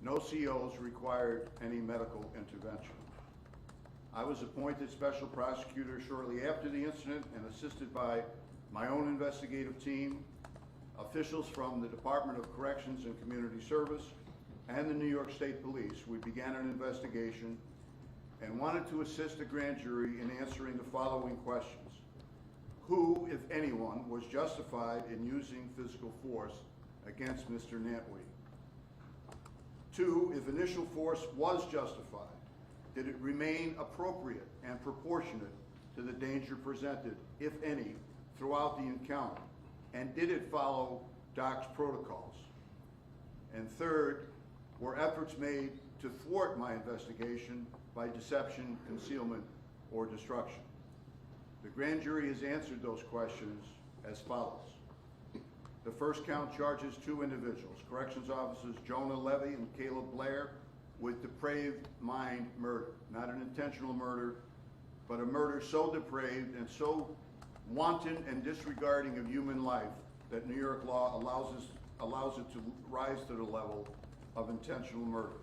No COs required any medical intervention. I was appointed special prosecutor shortly after the incident and assisted by my own investigative team, officials from the Department of Corrections and Community Service, and the New York State Police. We began an investigation and wanted to assist the grand jury in answering the following questions. Who, if anyone, was justified in using physical force against Mr. Nantwi? 2, if initial force was justified, did it remain appropriate and proportionate to the danger presented, if any, throughout the encounter? And did it follow DOC's protocols? And 3rd, were efforts made to thwart my investigation by deception, concealment, or destruction? The grand jury has answered those questions as follows. The first count charges 2 individuals, corrections officers Jonah Levy and Caleb Blair, with depraved mind murder. Not an intentional murder, but a murder so depraved and so wanton and disregarding of human life that New York law allows it to rise to the level of intentional murder.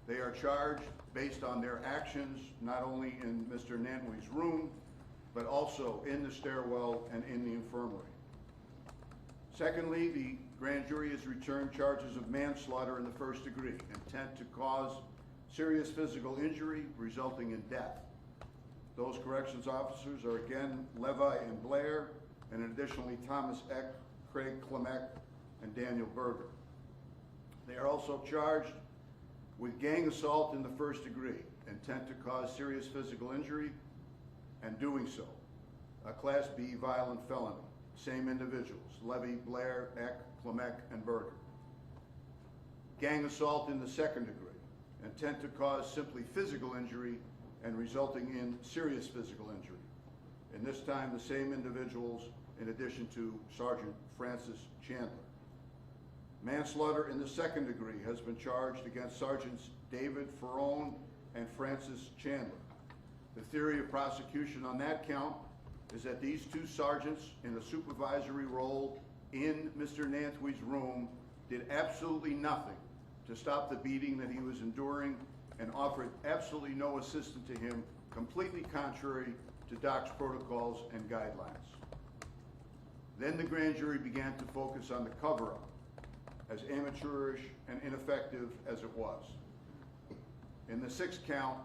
They are charged based on their actions, not only in Mr. Nantwi's room, but also in the stairwell and in the infirmary. Secondly, the grand jury has returned charges of manslaughter in the 1st degree, intent to cause serious physical injury resulting in death. Those corrections officers are again Levi and Blair, and additionally Thomas Eck, Craig Klemek, and Daniel Berger. They are also charged with gang assault in the 1st degree, intent to cause serious physical injury, and doing so, a Class B violent felony. Same individuals, Levy, Blair, Eck, Klemek, and Berger. Gang assault in the 2nd degree, intent to cause simply physical injury and resulting in serious physical injury. And this time the same individuals in addition to Sergeant Francis Chandler. Manslaughter in the 2nd degree has been charged against Sergeants David Ferrone and Francis Chandler. The theory of prosecution on that count is that these 2 sergeants in a supervisory role in Mr. Nantwi's room did absolutely nothing to stop the beating that he was enduring and offered absolutely no assistance to him, completely contrary to DOC's protocols and guidelines. Then the grand jury began to focus on the cover-up, as amateurish and ineffective as it was. In the 6th count,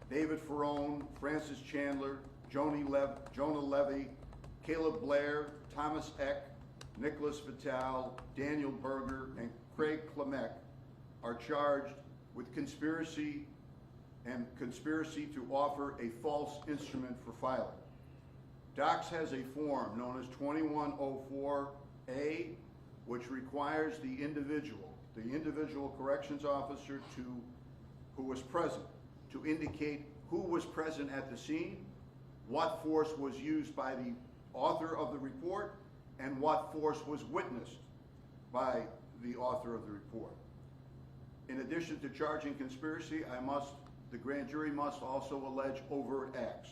David Ferrone, Francis Chandler, Jonah Levy, Caleb Blair, Thomas Eck, Nicholas Vitale, Daniel Berger, and Craig Klemek are charged with conspiracy to offer a false instrument for filing. DOCS has a form known as 2104A, which requires the individual corrections officer who was present to indicate who was present at the scene, what force was used by the author of the report, and what force was witnessed by the author of the report. In addition to charging conspiracy, the grand jury must also allege overt acts.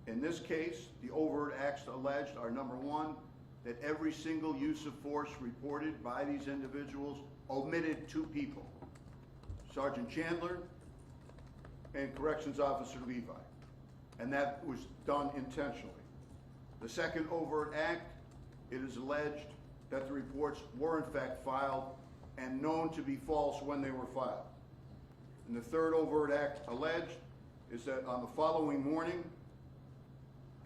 In this case, the overt acts alleged are, number 1, that every single use of force reported by these individuals omitted 2 people, Sergeant Chandler and Corrections Officer Levi, and that was done intentionally. The second overt act, it is alleged that the reports were in fact filed and known to be false when they were filed. And the third overt act alleged is that on the following morning,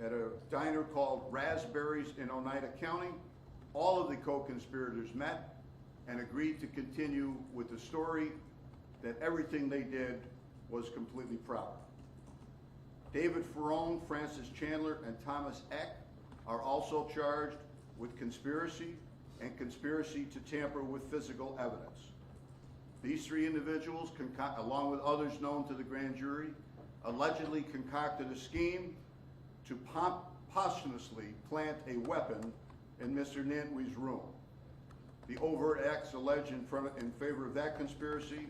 at a diner called Raspberries in Oneida County, all of the co-conspirators met and agreed to continue with the story that everything they did was completely proper. David Ferrone, Francis Chandler, and Thomas Eck are also charged with conspiracy and conspiracy to tamper with physical evidence. These 3 individuals, along with others known to the grand jury, allegedly concocted a scheme to posthumously plant a weapon in Mr. Nantwi's room. The overt acts alleged in favor of that conspiracy,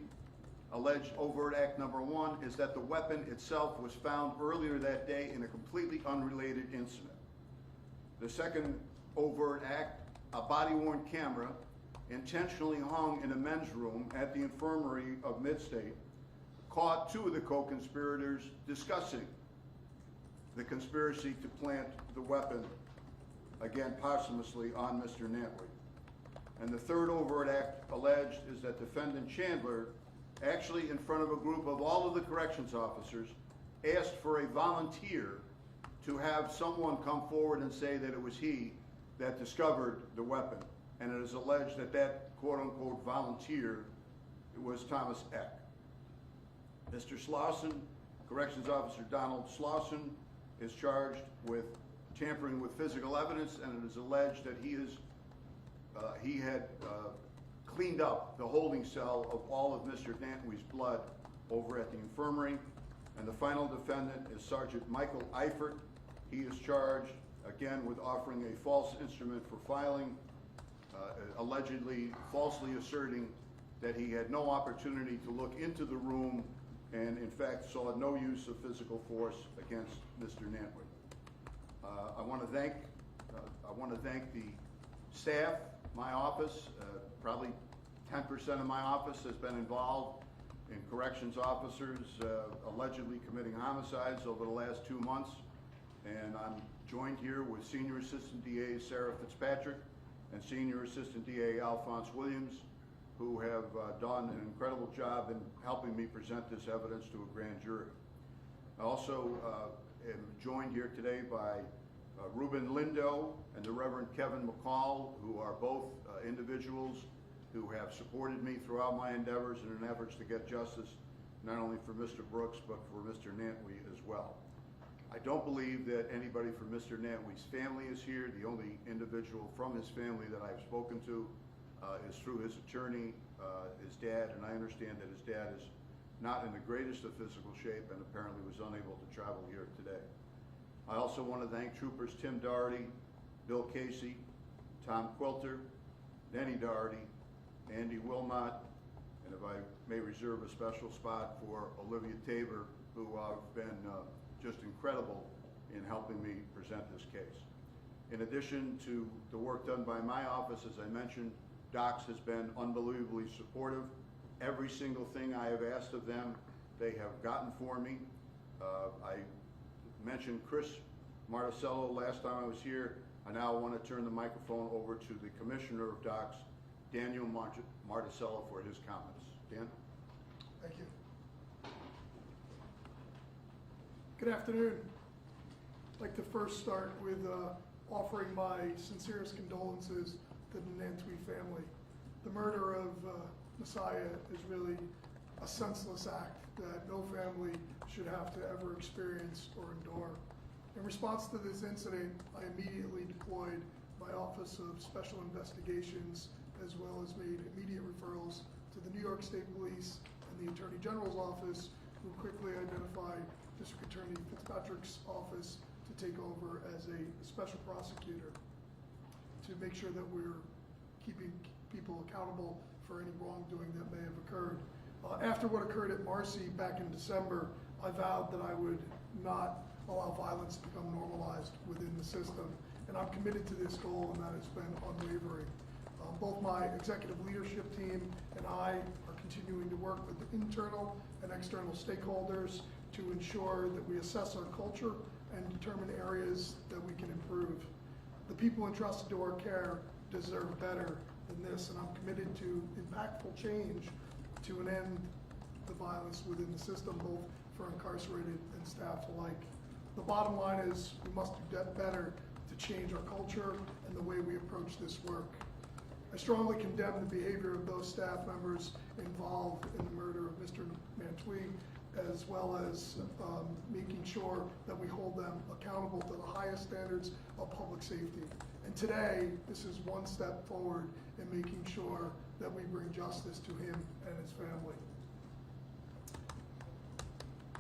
alleged overt act number 1, is that the weapon itself was found earlier that day in a completely unrelated incident. The second overt act, a body-worn camera intentionally hung in a men's room at the infirmary of Mid-State, caught two of the co-conspirators discussing the conspiracy to plant the weapon, again posthumously, on Mr. Nantwi. And the third overt act alleged is that defendant Chandler, actually in front of a group of all of the corrections officers, asked for a volunteer to have someone come forward and say that it was he that discovered the weapon. And it is alleged that that quote-unquote volunteer was Thomas Eck. Mr. Slauson, Corrections Officer Donald Slauson, is charged with tampering with physical evidence, and it is alleged that he had cleaned up the holding cell of all of Mr. Nantwi's blood over at the infirmary. And the final defendant is Sergeant Michael Eifert. He is charged, again, with offering a false instrument for filing, allegedly falsely asserting that he had no opportunity to look into the room and, in fact, saw no use of physical force against Mr. Nantwi. I want to thank the staff, my office. Probably 10% of my office has been involved in corrections officers allegedly committing homicides over the last 2 months. And I'm joined here with Senior Assistant DA Sarah Fitzpatrick and Senior Assistant DA Alphonse Williams, who have done an incredible job in helping me present this evidence to a grand jury. I also am joined here today by Ruben Lindo and the Reverend Kevin McCall, who are both individuals who have supported me throughout my endeavors in an effort to get justice, not only for Mr. Brooks, but for Mr. Nantwi as well. I don't believe that anybody from Mr. Nantwi's family is here. The only individual from his family that I've spoken to is through his attorney, his dad, and I understand that his dad is not in the greatest of physical shape and apparently was unable to travel here today. I also want to thank Troopers Tim Doherty, Bill Casey, Tom Quilter, Denny Doherty, Andy Wilmot, and if I may reserve a special spot for Olivia Tabor, who have been just incredible in helping me present this case. In addition to the work done by my office, as I mentioned, DOCS has been unbelievably supportive. Every single thing I have asked of them, they have gotten for me. I mentioned Chris Marticello last time I was here. I now want to turn the microphone over to the Commissioner of DOCS, Daniel Marticello, for his comments. Dan? Thank you. Good afternoon. I'd like to first start with offering my sincerest condolences to the Nantwi family. The murder of Messiah is really a senseless act that no family should have to ever experience or endure. In response to this incident, I immediately deployed my Office of Special Investigations, as well as made immediate referrals to the New York State Police and the Attorney General's office, who quickly identified District Attorney Fitzpatrick's office to take over as a special prosecutor to make sure that we're keeping people accountable for any wrongdoing that may have occurred. After what occurred at Marcy back in December, I vowed that I would not allow violence to become normalized within the system, and I'm committed to this goal, and that has been unwavering. Both my executive leadership team and I are continuing to work with the internal and external stakeholders to ensure that we assess our culture and determine areas that we can improve. The people entrusted to our care deserve better than this, and I'm committed to impactful change to an end the violence within the system, both for incarcerated and staff alike. The bottom line is we must do better to change our culture and the way we approach this work. I strongly condemn the behavior of those staff members involved in the murder of Mr. Nantwi, as well as making sure that we hold them accountable to the highest standards of public safety. And today, this is one step forward in making sure that we bring justice to him and his family.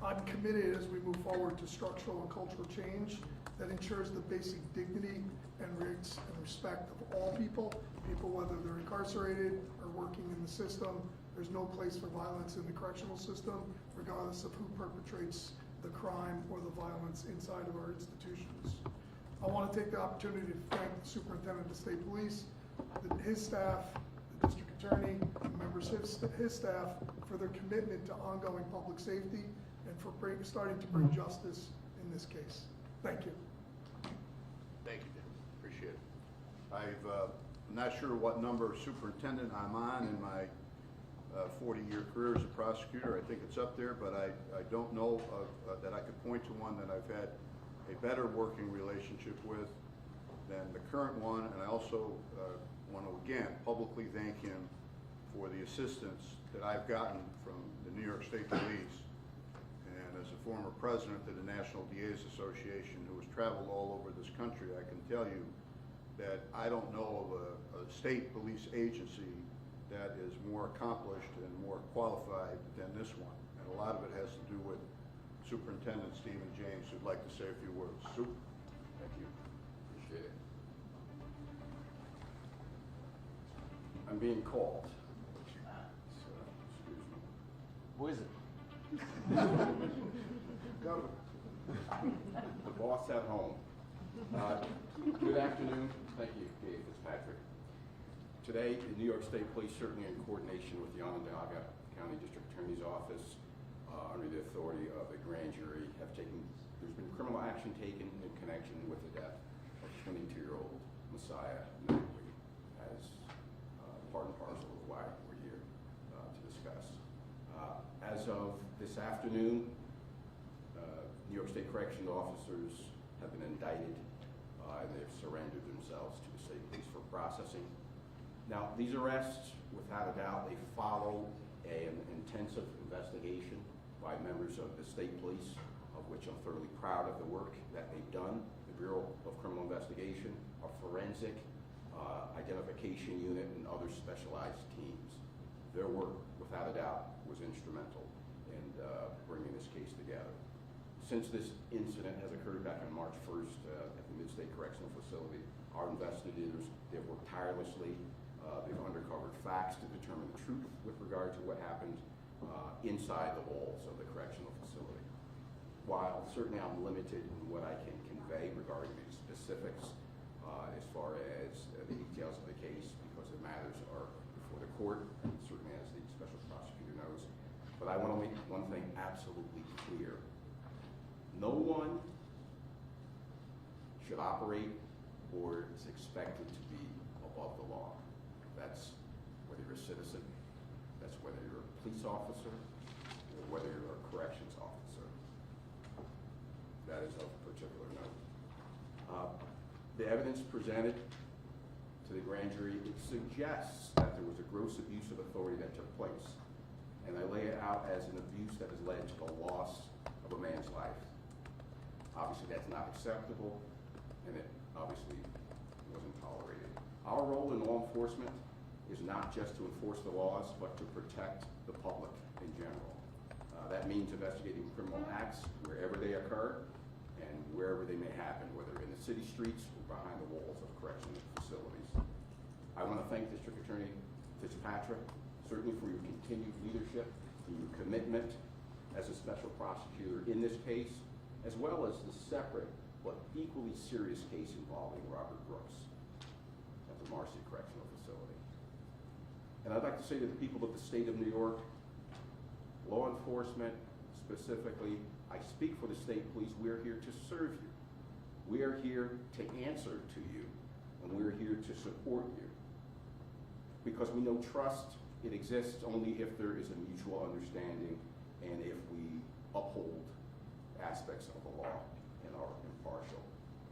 I'm committed as we move forward to structural and cultural change that ensures the basic dignity and rights and respect of all people, whether they're incarcerated or working in the system. There's no place for violence in the correctional system, regardless of who perpetrates the crime or the violence inside of our institutions. I want to take the opportunity to thank the Superintendent of State Police, his staff, the District Attorney, and members of his staff for their commitment to ongoing public safety and for starting to bring justice in this case. Thank you. Thank you, Jim. Appreciate it. I'm not sure what number superintendent I'm on in my 40-year career as a prosecutor. I think it's up there, but I don't know that I could point to one that I've had a better working relationship with than the current one. And I also want to again publicly thank him for the assistance that I've gotten from the New York State Police. And as a former president of the National DA's Association who has traveled all over this country, I can tell you that I don't know of a state police agency that is more accomplished and more qualified than this one. And a lot of it has to do with Superintendent Stephen James, who'd like to say a few words. Sup? Thank you. Appreciate it. I'm being called. So, excuse me. Who is it? The boss at home. Good afternoon. Thank you, Dave Fitzpatrick. Today, the New York State Police, certainly in coordination with the Onondaga County District Attorney's Office, under the authority of the grand jury, there's been criminal action taken in connection with the death of 22-year-old Messiah Nantwi, as part and parcel of why we're here to discuss. As of this afternoon, New York State Correctional Officers have been indicted and they've surrendered themselves to the state police for processing. Now, these arrests, without a doubt, they follow an intensive investigation by members of the state police, of which I'm thoroughly proud of the work that they've done. The Bureau of Criminal Investigation, a forensic identification unit, and other specialized teams. Their work, without a doubt, was instrumental in bringing this case together. Since this incident has occurred back on March 1st at the Mid-State Correctional Facility, our investigators, they've worked tirelessly. They've uncovered facts to determine the truth with regard to what happened inside the walls of the correctional facility. While certainly I'm limited in what I can convey regarding the specifics as far as the details of the case, because the matters are before the court, and certainly as the special prosecutor knows. But I want to make one thing absolutely clear. No one should operate or is expected to be above the law. That's whether you're a citizen, that's whether you're a police officer, or whether you're a corrections officer. That is of particular note. The evidence presented to the grand jury, it suggests that there was a gross abuse of authority that took place. And I lay it out as an abuse that has led to the loss of a man's life. Obviously, that's not acceptable, and it obviously wasn't tolerated. Our role in law enforcement is not just to enforce the laws, but to protect the public in general. That means investigating criminal acts wherever they occur and wherever they may happen, whether in the city streets or behind the walls of correctional facilities. I want to thank District Attorney Fitzpatrick, certainly for your continued leadership and your commitment as a special prosecutor in this case, as well as the separate but equally serious case involving Robert Brooks at the Mid-State Correctional Facility. And I'd like to say to the people of the state of New York, law enforcement specifically, I speak for the state police, we're here to serve you. We are here to answer to you, and we're here to support you. Because we know trust, it exists only if there is a mutual understanding and if we uphold aspects of the law and are impartial.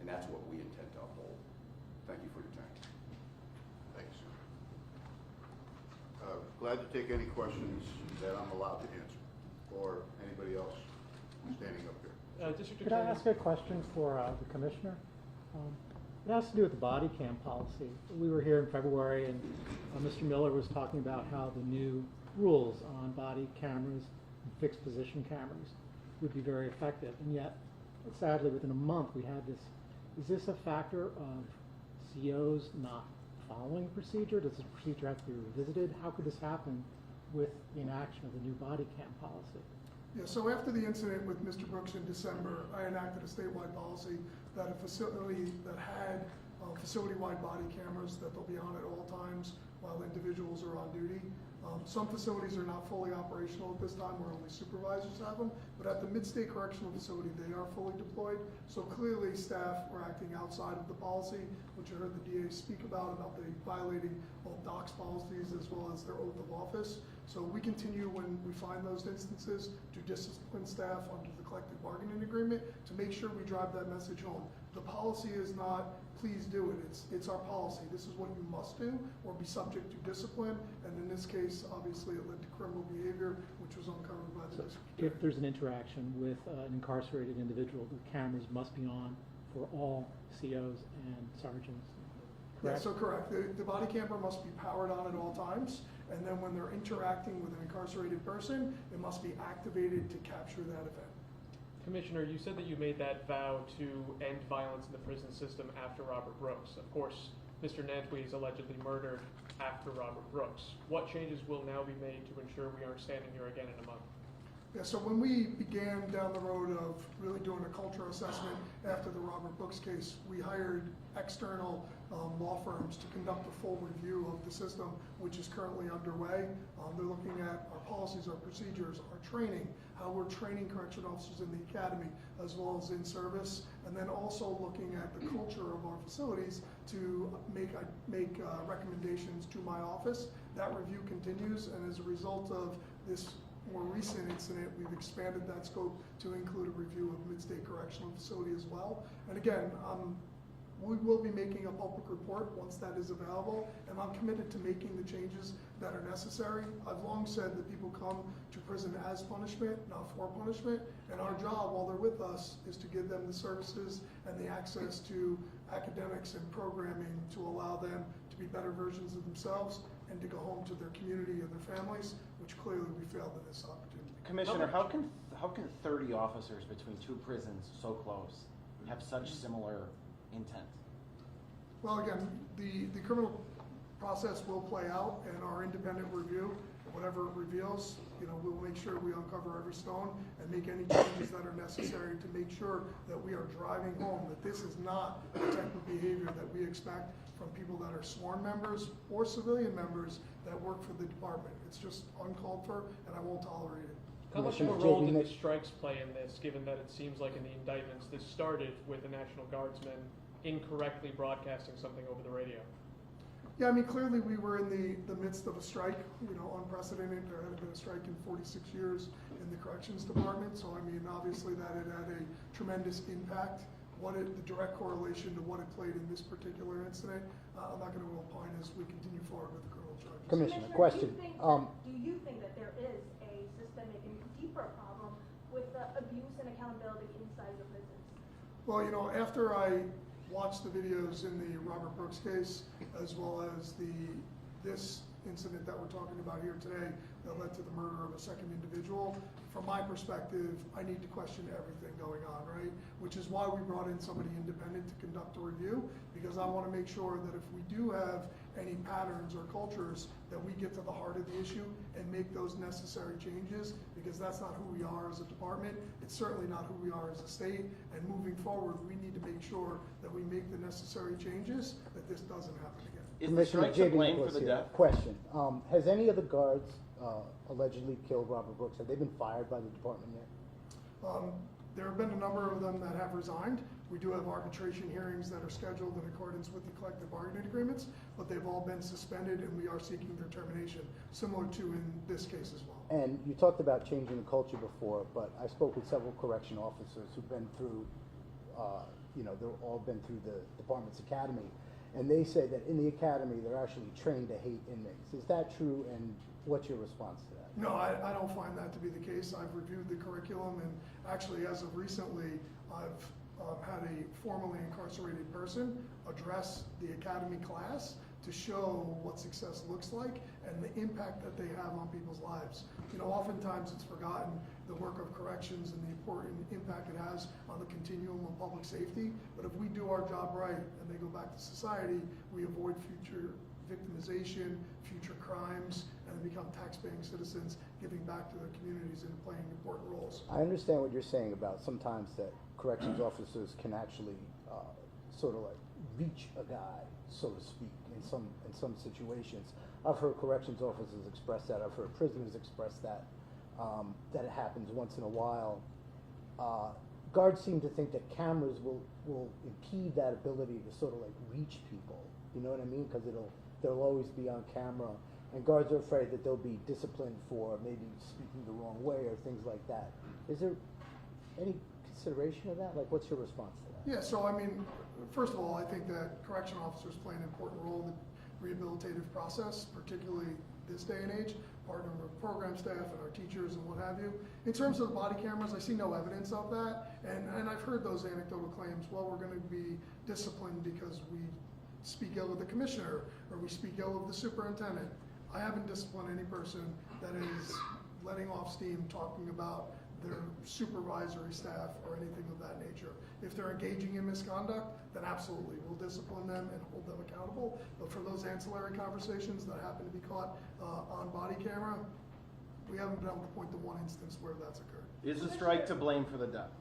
And that's what we intend to uphold. Thank you for your time. Thanks. Glad to take any questions that I'm allowed to answer, or anybody else standing up here. District Could I Attorney. ask a question for the Commissioner? It has to do with the body cam policy. We were here in February and Mr. Miller was talking about how the new rules on body cameras and fixed position cameras would be very effective. And yet, sadly, within a month we had this. Is this a factor of COs not following the procedure? Does the procedure have to be revisited? How could this happen with the inaction of the new body cam policy? Yeah, so after the incident with Mr. Brooks in December, I enacted a statewide policy that a facility that had facility-wide body cameras that they'll be on at all times while individuals are on duty. Some facilities are not fully operational at this time, where only supervisors have them, but at the Mid-State Correctional Facility, they are fully deployed. So clearly, staff were acting outside of the policy, which I heard the DA speak about the violating both DOC's policies as well as their oath of office. So we continue, when we find those instances, to discipline staff under the collective bargaining agreement to make sure we drive that message home. The policy is not, please do it. It's our policy. This is what you must do or be subject to discipline. And in this case, obviously, it led to criminal behavior, which was uncovered by the district attorney. If there's an interaction with an incarcerated individual, the cameras must be on for all COs and sergeants. Yeah, Correct? so correct. The body camera must be powered on at all times. And then when they're interacting with an incarcerated person, it must be activated to capture that event. Commissioner, you said that you made that vow to end violence in the prison system after Robert Brooks. Of course, Mr. Nantwi is allegedly murdered after Robert Brooks. What changes will now be made to ensure we aren't standing here again in a month? Yeah, so when we began down the road of really doing a culture assessment after the Robert Brooks case, we hired external law firms to conduct a full review of the system, which is currently underway. They're looking at our policies, our procedures, our training, how we're training correction officers in the academy, as well as in service, and then also looking at the culture of our facilities to make recommendations to my office. That review continues, and as a result of this more recent incident, we've expanded that scope to include a review of Mid-State Correctional Facility as well. And again, we will be making a public report once that is available, and I'm committed to making the changes that are necessary. I've long said that people come to prison as punishment, not for punishment, and our job while they're with us is to give them the services and the access to academics and programming to allow them to be better versions of themselves and to go home to their community and their families, which clearly we failed in this opportunity. Commissioner, how can 30 officers between two prisons so close have such similar intent? Well, again, the criminal process will play out, and our independent review, whatever it reveals, we'll make sure we uncover every stone and make any changes that are necessary to make sure that we are driving home that this is not the type of behavior that we expect from people that are sworn members or civilian members that work for the department. It's just uncalled for, and I won't tolerate it. How much of a role did the strikes play in this, given that it seems like in the indictments this started with the National Guardsmen incorrectly broadcasting something over the radio? Yeah, I mean, clearly we were in the midst of a strike, unprecedented. There had been a strike in 46 years in the corrections department. So, I mean, obviously that it had a tremendous impact. The direct correlation to what it played in this particular incident, I'm not going to opine as we continue forward with the criminal charges. Commissioner, question. Do you think that there is a systemic and deeper problem with the abuse and accountability inside the prisons? Well, after I watched the videos in the Robert Brooks case, as well as this incident that we're talking about here today that led to the murder of a second individual, from my perspective, I need to question everything going on, right? Which is why we brought in somebody independent to conduct a review, because I want to make sure that if we do have any patterns or cultures, that we get to the heart of the issue and make those necessary changes, because that's not who we are as a department. It's certainly not who we are as a state. And moving forward, we need to make sure that we make the necessary changes, that this doesn't happen again. Is the Commissioner strike to J.B. blame for Nicholas the here. death? Question. Has any of the guards allegedly killed Robert Brooks? Have they been fired by the department yet? There have been a number of them that have resigned. We do have arbitration hearings that are scheduled in accordance with the collective bargaining agreements, but they've all been suspended, and we are seeking their termination, similar to in this case as well. And you talked about changing the culture before, but I spoke with several correction officers who've been through, they've all been through the department's academy, and they say that in the academy they're actually trained to hate inmates. Is that true, and what's your response to that? No, I don't find that to be the case. I've reviewed the curriculum, and actually, as of recently, I've had a formerly incarcerated person address the academy class to show what success looks like and the impact that they have on people's lives. Oftentimes it's forgotten the work of corrections and the important impact it has on the continuum of public safety. But if we do our job right and they go back to society, we avoid future victimization, future crimes, and become tax-paying citizens, giving back to their communities and playing important roles. I understand what you're saying about sometimes that corrections officers can actually sort of like reach a guy, so to speak, in some situations. I've heard corrections officers express that. I've heard prisoners express that. That it happens once in a while. Guards seem to think that cameras will impede that ability to sort of like reach people. You know what I mean? Because they'll always be on camera, and guards are afraid that they'll be disciplined for maybe speaking the wrong way or things like that. Is there any consideration of that? Like, what's your response to that? Yeah, so I mean, first of all, I think that correctional officers play an important role in the rehabilitative process, particularly this day and age, partnering with program staff and our teachers and what have you. In terms of the body cameras, I see no evidence of that, and I've heard those anecdotal claims, well, we're gonna be disciplined because we speak ill of the commissioner, or we speak ill of the superintendent. I haven't disciplined any person that is letting off steam talking about their supervisory staff or anything of that nature. If they're engaging in misconduct, then absolutely, we'll discipline them and hold them accountable. But for those ancillary conversations that happen to be caught on body camera, we haven't been able to point to one instance where that's occurred. Is the strike to blame for the death?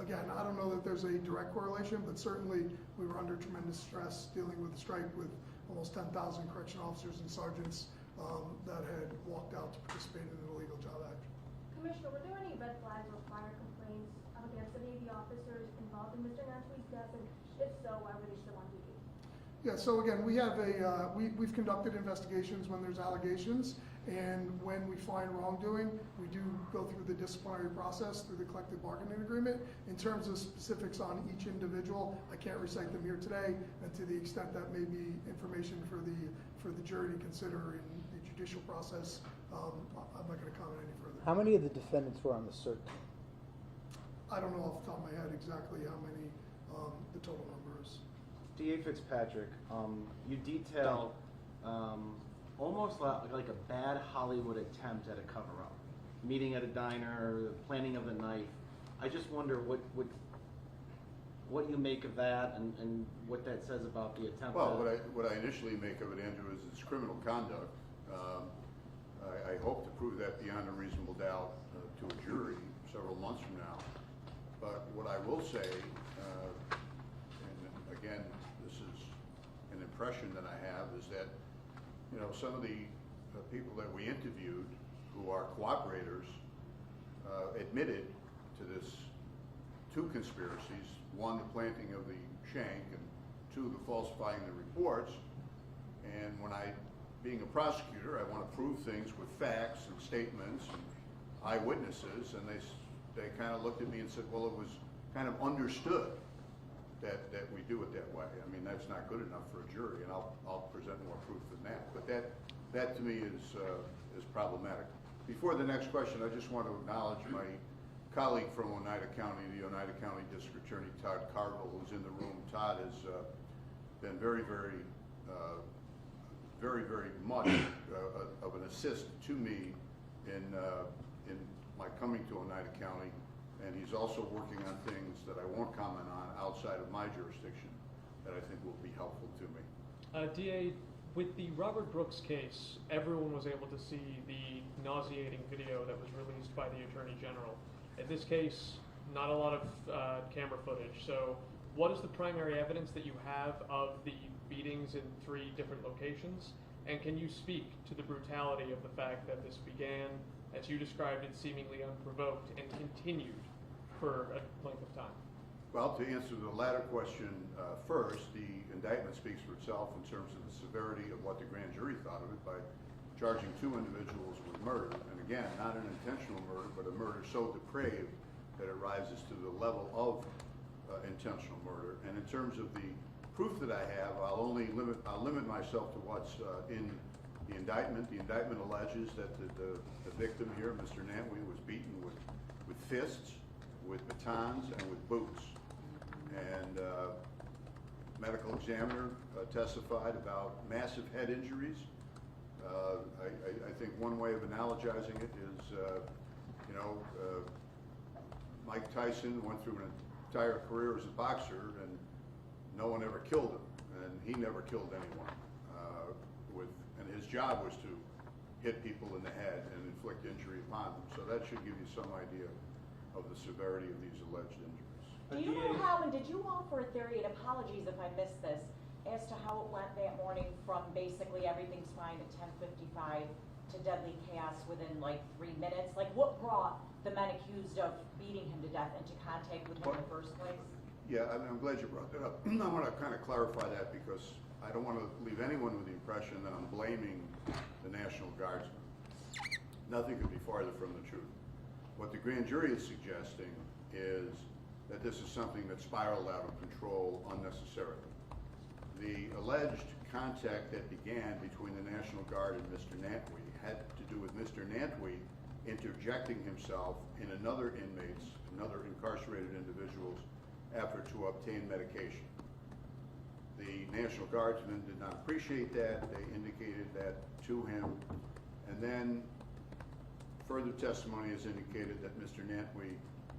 Again, I don't know that there's a direct correlation, but certainly we were under tremendous stress dealing with the strike with almost 10,000 correctional officers and sergeants that had walked out to participate in an illegal job action. Commissioner, were there any red flags or prior complaints against any of the officers involved in Mr. Nantwi's death, and if so, why were they still on duty? Yeah, so again, we have we've conducted investigations when there's allegations, and when we find wrongdoing, we do go through the disciplinary process through the collective bargaining agreement. In terms of specifics on each individual, I can't recite them here today, and to the extent that may be information for the jury to consider in the judicial process, I'm not going to comment any further. How many of the defendants were on the cert team? I don't know off the top of my head exactly how many the total number is. DA Fitzpatrick, you detail almost like a bad Hollywood attempt at a cover-up. Meeting at a diner, planning of the knife. I just wonder what you make of that and what that says about the attempt. Well, what I initially make of it, Andrew, is it's criminal conduct. I hope to prove that beyond a reasonable doubt to a jury several months from now. But what I will say, and again, this is an impression that I have, is that some of the people that we interviewed who are cooperators admitted to two conspiracies: one, the planting of the shank, and two, the falsifying the reports. And being a prosecutor, I want to prove things with facts and statements and eyewitnesses, and they kind of looked at me and said, well, it was kind of understood that we do it that way. I mean, that's not good enough for a jury, and I'll present more proof than that. But that to me is problematic. Before the next question, I just want to acknowledge my colleague from Oneida County, the Oneida County District Attorney Todd Cargill, who's in the room. Todd has been very, very much of an assist to me in my coming to Oneida County, and he's also working on things that I won't comment on outside of my jurisdiction that I think will be helpful to me. DA, with the Robert Brooks case, everyone was able to see the nauseating video that was released by the Attorney General. In this case, not a lot of camera footage. So what is the primary evidence that you have of the beatings in 3 different locations? And can you speak to the brutality of the fact that this began, as you described it, seemingly unprovoked and continued for a length of time? Well, to answer the latter question first, the indictment speaks for itself in terms of the severity of what the grand jury thought of it by charging 2 individuals with murder. And again, not an intentional murder, but a murder so depraved that it rises to the level of intentional murder. And in terms of the proof that I have, I'll limit myself to what's in the indictment. The indictment alleges that the victim here, Mr. Nantwi, was beaten with fists, with batons, and with boots. And medical examiner testified about massive head injuries. I think one way of analogizing it is, Mike Tyson went through an entire career as a boxer, and no one ever killed him, and he never killed anyone. And his job was to hit people in the head and inflict injury upon them. So that should give you some idea of the severity of these alleged injuries. Do you know how, and did you offer a theory, and apologies if I missed this, as to how it went that morning from basically everything's fine at 10:55 to deadly chaos within like 3 minutes? Like what brought the men accused of beating him to death into contact with him in the first place? Yeah, I'm glad you brought that up. I want to kind of clarify that because I don't want to leave anyone with the impression that I'm blaming the National Guardsmen. Nothing could be farther from the truth. What the grand jury is suggesting is that this is something that spiraled out of control unnecessarily. The alleged contact that began between the National Guard and Mr. Nantwi had to do with Mr. Nantwi interjecting himself in another incarcerated individual's effort to obtain medication. The National Guardsmen did not appreciate that. They indicated that to him. And then further testimony has indicated that Mr. Nantwi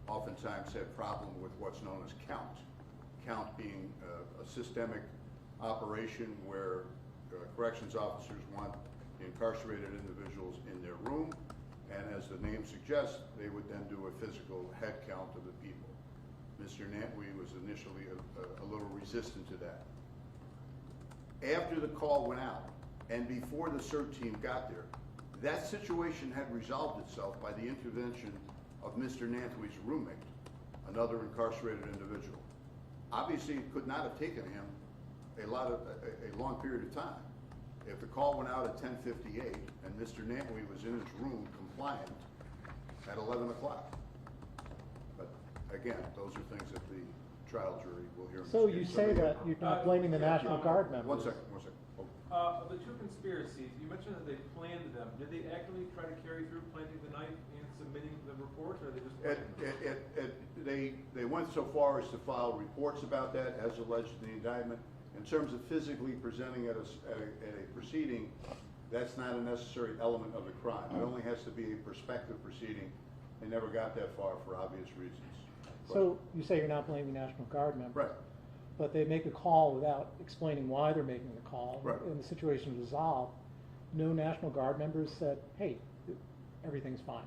oftentimes had problem with what's known as count. Count being a systemic operation where corrections officers want the incarcerated individuals in their room, and as the name suggests, they would then do a physical head count of the people. Mr. Nantwi was initially a little resistant to that. After the call went out, and before the CERT team got there, that situation had resolved itself by the intervention of Mr. Nantwi's roommate, another incarcerated individual. Obviously, it could not have taken him a long period of time. If the call went out at 10:58 and Mr. Nantwi was in his room compliant at 11 o'clock. But again, those are things that the trial jury will hear. So you say that you're not blaming the National Guard members. One second. Oh. The two conspiracies, you mentioned that they planned them. Did they actively try to carry through planting the knife and submitting the reports, or they just planned They went so far as to file reports about that, as alleged in the indictment. In terms of physically presenting at a proceeding, that's not a necessary element of the crime. It only has to be a prospective proceeding. They never got that far for obvious reasons. So you say you're not blaming National Guard members. Right. But they make a call without explaining why they're making the call. Right. And the situation is resolved. No National Guard members said, hey, everything's fine.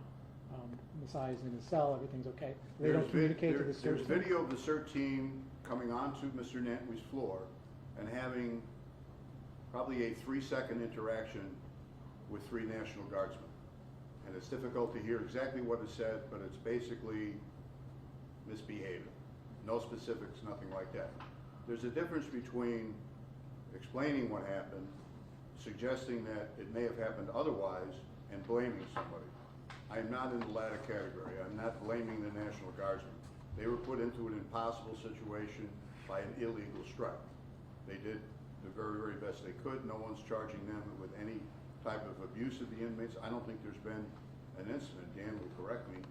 Messiah's in his cell, everything's okay. They don't communicate to the CERT There's team? video of the CERT team coming onto Mr. Nantwi's floor and having probably a 3-second interaction with 3 National Guardsmen. And it's difficult to hear exactly what is said, but it's basically misbehaving. No specifics, nothing like that. There's a difference between explaining what happened, suggesting that it may have happened otherwise, and blaming somebody. I am not in the latter category. I'm not blaming the National Guardsmen. They were put into an impossible situation by an illegal strike. They did the very, very best they could. No one's charging them with any type of abuse of the inmates. I don't think there's been an incident, Dan will correct me,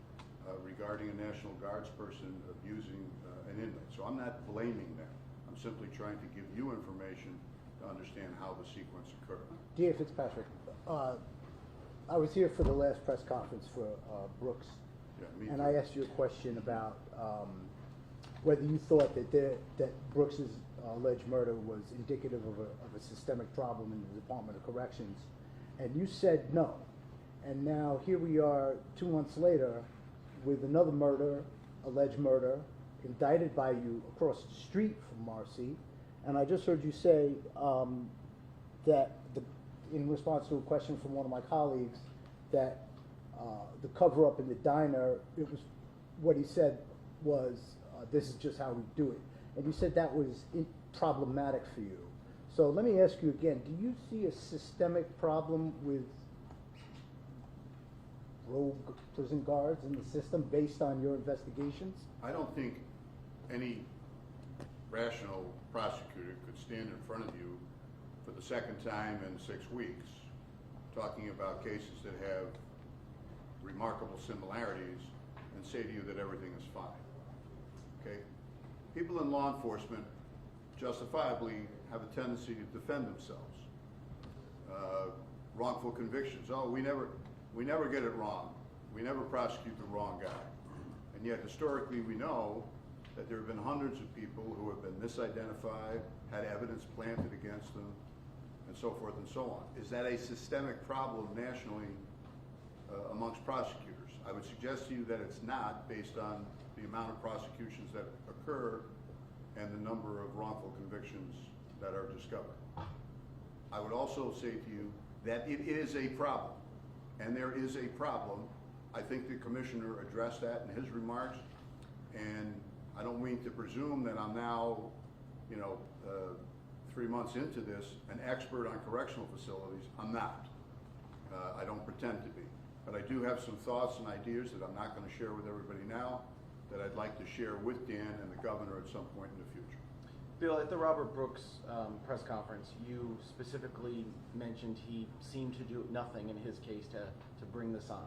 regarding a National Guards person abusing an inmate. So I'm not blaming them. I'm simply trying to give you information to understand how the sequence occurred. D.A. Fitzpatrick, I was here for the last press conference for Brooks, Yeah, me and too. I asked you a question about whether you thought that Brooks's alleged murder was indicative of a systemic problem in the Department of Corrections, and you said no. And now here we are 2 months later with another murder, alleged murder, indicted by you across the street from Marcy, and I just heard you say that in response to a question from one of my colleagues, that the cover-up in the diner, it was what he said was, this is just how we do it. And you said that was problematic for you. So let me ask you again, do you see a systemic problem with rogue prison guards in the system based on your investigations? I don't think any rational prosecutor could stand in front of you for the second time in 6 weeks talking about cases that have remarkable similarities and say to you that everything is fine. Okay? People in law enforcement justifiably have a tendency to defend themselves. Wrongful convictions. Oh, we never get it wrong. We never prosecute the wrong guy. And yet historically we know that there have been hundreds of people who have been misidentified, had evidence planted against them, and so forth and so on. Is that a systemic problem nationally? amongst prosecutors. I would suggest to you that it's not, based on the amount of prosecutions that occur and the number of wrongful convictions that are discovered. I would also say to you that it is a problem, and there is a problem. I think the commissioner addressed that in his remarks, and I don't mean to presume that I'm now, 3 months into this, an expert on correctional facilities. I'm not. I don't pretend to be. But I do have some thoughts and ideas that I'm not going to share with everybody now, that I'd like to share with Dan and the governor at some point in the future. Bill, at the Robert Brooks press conference, you specifically mentioned he seemed to do nothing in his case to bring this on.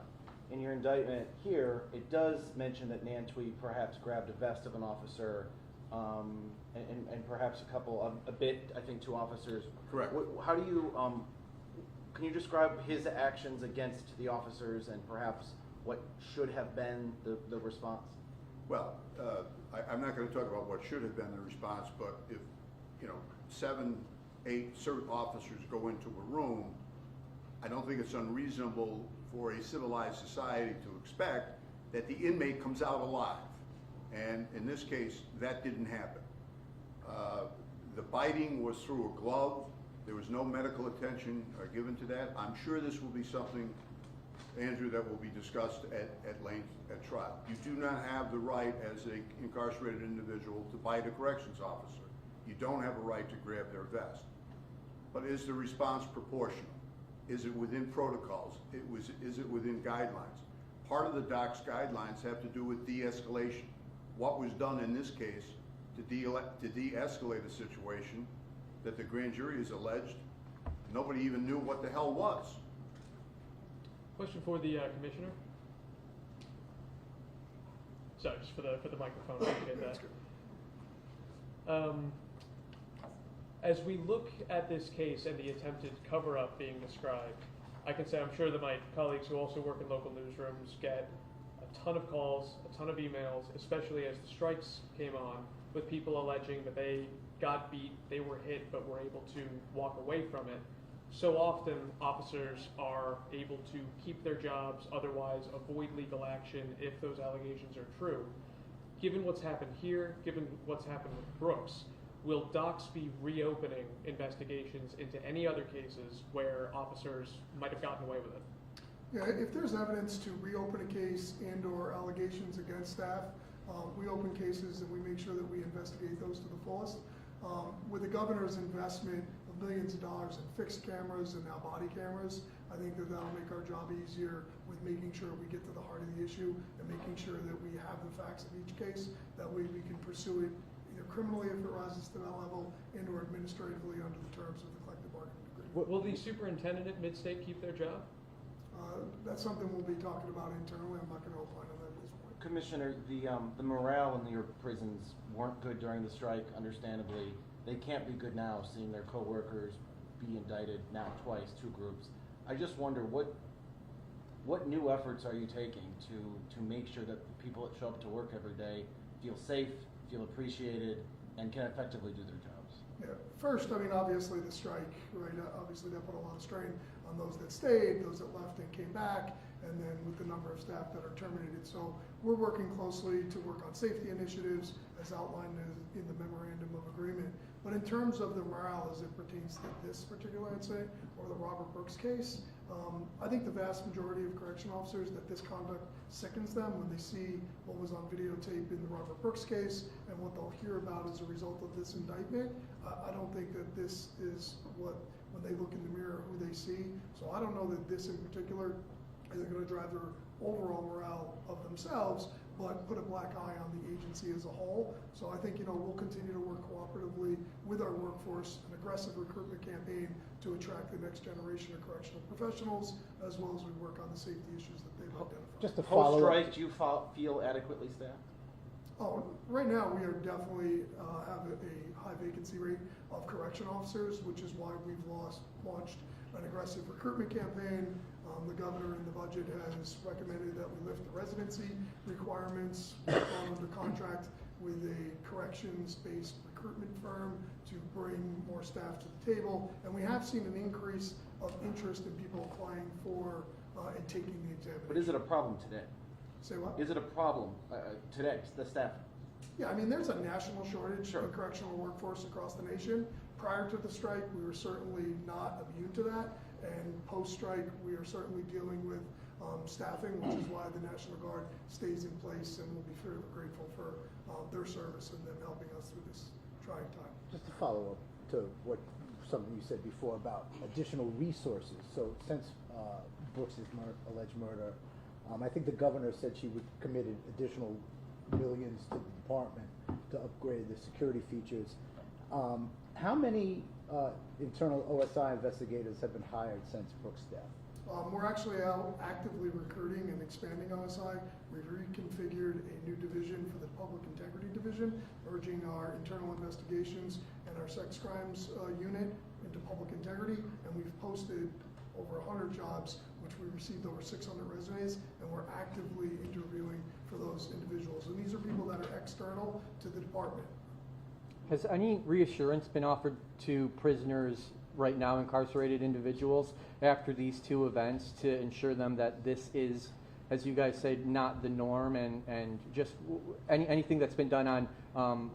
In your indictment here, it does mention that Nantwi perhaps grabbed a vest of an officer, and perhaps a bit, I think, 2 officers. Correct. How do you, can you describe his actions against the officers and perhaps what should have been the response? Well, I'm not going to talk about what should have been the response, but if, 7, 8 certain officers go into a room, I don't think it's unreasonable for a civilized society to expect that the inmate comes out alive. And in this case, that didn't happen. The biting was through a glove. There was no medical attention given to that. I'm sure this will be something, Andrew, that will be discussed at length at trial. You do not have the right as an incarcerated individual to bite a corrections officer. You don't have a right to grab their vest. But is the response proportional? Is it within protocols? Is it within guidelines? Part of the DOC's guidelines have to do with de-escalation. What was done in this case to de-escalate a situation that the grand jury has alleged nobody even knew what the hell was. Question for the commissioner. Sorry, just for the microphone. Appreciate that. As we look at this case and the attempted cover-up being described, I can say I'm sure that my colleagues who also work in local newsrooms get a ton of calls, a ton of emails, especially as the strikes came on, with people alleging that they got beat, they were hit, but were able to walk away from it. So often, officers are able to keep their jobs, otherwise avoid legal action if those allegations are true. Given what's happened here, given what's happened with Brooks, will docs be reopening investigations into any other cases where officers might have gotten away with it? Yeah, if there's evidence to reopen a case and or allegations against staff, we open cases and we make sure that we investigate those to the fullest. With the governor's investment of millions of dollars in fixed cameras and now body cameras, I think that that'll make our job easier with making sure we get to the heart of the issue and making sure that we have the facts of each case. That way we can pursue it either criminally if it rises to that level and or administratively under the terms of the collective bargaining agreement. Will the superintendent at Mid-State keep their job? That's something we'll be talking about internally. I'm not going to opine on that at this point. Commissioner, the morale in your prisons weren't good during the strike, understandably. They can't be good now, seeing their coworkers be indicted now twice, 2 groups. I just wonder what new efforts are you taking to make sure that the people that show up to work every day feel safe, feel appreciated, and can effectively do their jobs? Yeah, first, I mean, obviously the strike, right? Obviously that put a lot of strain on those that stayed, those that left and came back, and then with the number of staff that are terminated. So we're working closely to work on safety initiatives as outlined in the memorandum of agreement. But in terms of the morale as it pertains to this particular incident or the Robert Brooks case, I think the vast majority of correction officers that this conduct sickens them when they see what was on videotape in the Robert Brooks case and what they'll hear about as a result of this indictment. I don't think that this is what, when they look in the mirror, who they see. So I don't know that this in particular is going to drive their overall morale of themselves, but put a black eye on the agency as a whole. So I think, we'll continue to work cooperatively with our workforce, an aggressive recruitment campaign to attract the next generation of correctional professionals, as well as we work on the safety issues that they've identified. Just to follow up. Post-strike, do you feel adequately staffed? Oh, right now we are definitely have a high vacancy rate of correction officers, which is why we've launched an aggressive recruitment campaign. The governor in the budget has recommended that we lift the residency requirements. We've gone under contract with a corrections-based recruitment firm to bring more staff to the table. And we have seen an increase of interest in people applying for and taking the examination. But is it a problem today? Say what? Is it a problem today, the staff? Yeah, I mean, there's a national shortage Sure. in correctional workforce across the nation. Prior to the strike, we were certainly not immune to that. And post-strike, we are certainly dealing with staffing, which is why the National Guard stays in place, and we'll be very grateful for their service and them helping us through this trying time. Just to follow up to what something you said before about additional resources. So since Brooks's alleged murder, I think the governor said she would committed additional millions to the department to upgrade the security features. How many internal OSI investigators have been hired since Brooks' death? We're actually out actively recruiting and expanding OSI. We've reconfigured a new division for the Public Integrity Division, merging our internal investigations and our sex crimes unit into public integrity, and we've posted over 100 jobs, which we received over 600 resumes, and we're actively interviewing for those individuals. And these are people that are external to the department. Has any reassurance been offered to prisoners right now, incarcerated individuals, after these two events to ensure them that this is, as you guys say, not the norm, and just anything that's been done on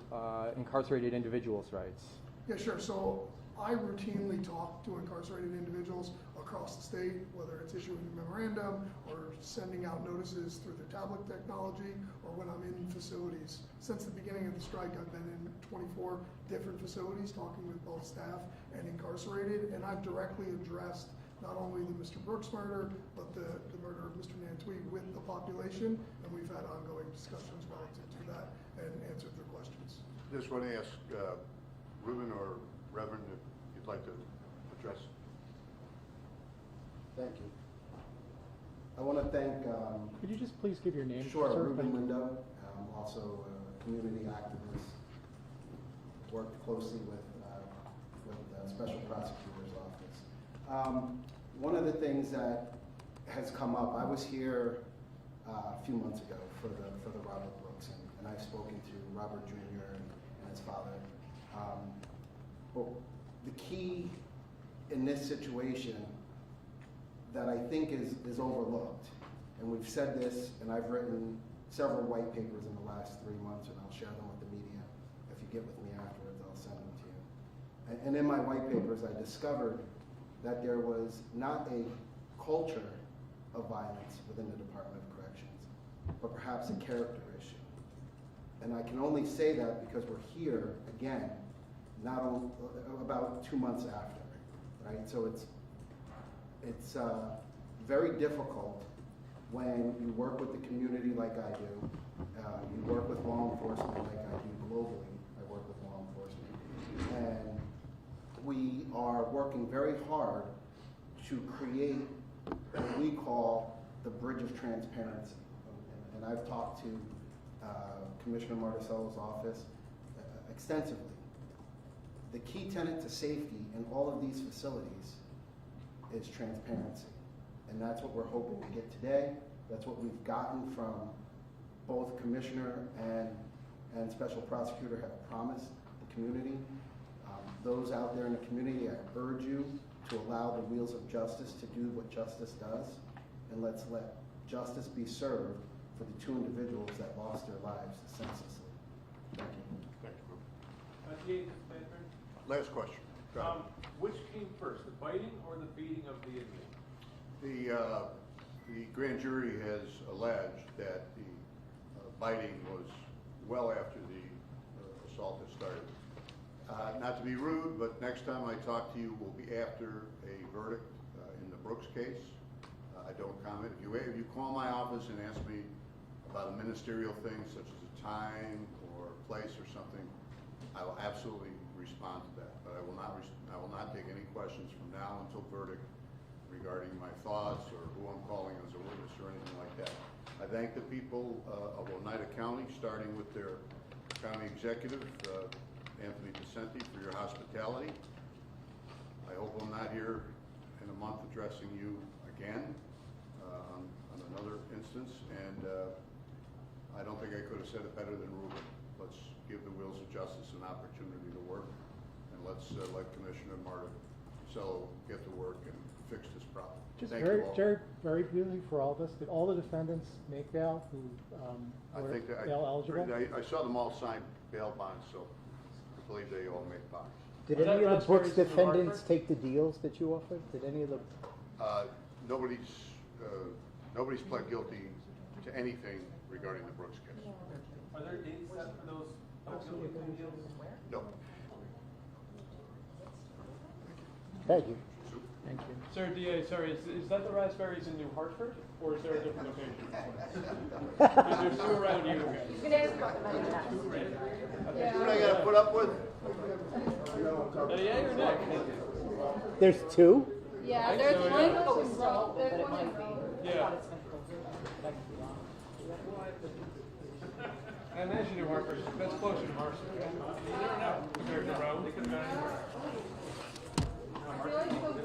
incarcerated individuals' rights? Yeah, sure. So I routinely talk to incarcerated individuals across the state, whether it's issuing a memorandum or sending out notices through the tablet technology or when I'm in facilities. Since the beginning of the strike, I've been in 24 different facilities talking with both staff and incarcerated, and I've directly addressed not only the Mr. Brooks murder, but the murder of Mr. Nantwi with the population, and we've had ongoing discussions relative to that and answered their questions. Just want to ask Ruben or Reverend if you'd like to address. Thank you. I want to thank. Could you just please give your name? Sure, sir? Ruben Lindo, also a community activist, worked closely with the Special Prosecutor's Office. One of the things that has come up, I was here a few months ago for the Robert Brooks, and I've spoken to Robert Jr. and his father. But the key in this situation that I think is overlooked, and we've said this, and I've written several white papers in the last 3 months, and I'll share them with the media. If you get with me afterwards, I'll send them to you. And in my white papers, I discovered that there was not a culture of violence within the Department of Corrections, but perhaps a character issue. And I can only say that because we're here again, not only, about 2 months after, right? So it's very difficult when you work with the community like I do, you work with law enforcement like I do globally. I work with law enforcement, and we are working very hard to create what we call the bridge of transparency. And I've talked to Commissioner Marticello's office extensively. The key tenet to safety in all of these facilities is transparency. And that's what we're hoping to get today. That's what we've gotten from both Commissioner and Special Prosecutor have promised the community. Those out there in the community, I urge you to allow the wheels of justice to do what justice does, and let's let justice be served for the 2 individuals that lost their lives senselessly. Thank you. Thank you. Last question. Go ahead. Which came first, the biting or the beating of the inmate? The grand jury has alleged that the biting was well after the assault had started. Not to be rude, but next time I talk to you will be after a verdict in the Brooks case. I don't comment. If you call my office and ask me about a ministerial thing such as a time or place or something, I will absolutely respond to that. But I will not take any questions from now until verdict regarding my thoughts or who I'm calling as a witness or anything like that. I thank the people of Oneida County, starting with their county executive, Anthony Vicente, for your hospitality. I hope I'm not here in a month addressing you again on another instance, and I don't think I could have said it better than Ruben. Let's give the wheels of justice an opportunity to work, and let's let Commissioner Marticello get to work and fix this problem. Just Thank very, you all. very briefly for all of us, did all the defendants make bail who I were think that bail eligible? I saw them all sign bail bonds, so I believe they all made bonds. Did Was that any of the Raspberries Brooks in New defendants Hartford? take the deals that you offered? Did any of the, Nobody's pled guilty to anything regarding the Brooks case. Are there dates set for those guilty plea deals? No. thank you. Thank you. Sir, DA, sorry, is that the Raspberries in New Hartford, or is there a different location? Because there's two around you. He's gonna ask about the money next. See what I gotta put up with? Yay or nay? There's two? Yeah, I there's think so, one yeah. in Rome, there's one in Rome. Yeah. I imagine New Hartford, that's closer to Marcy. You never know, compared to Rome. I feel like the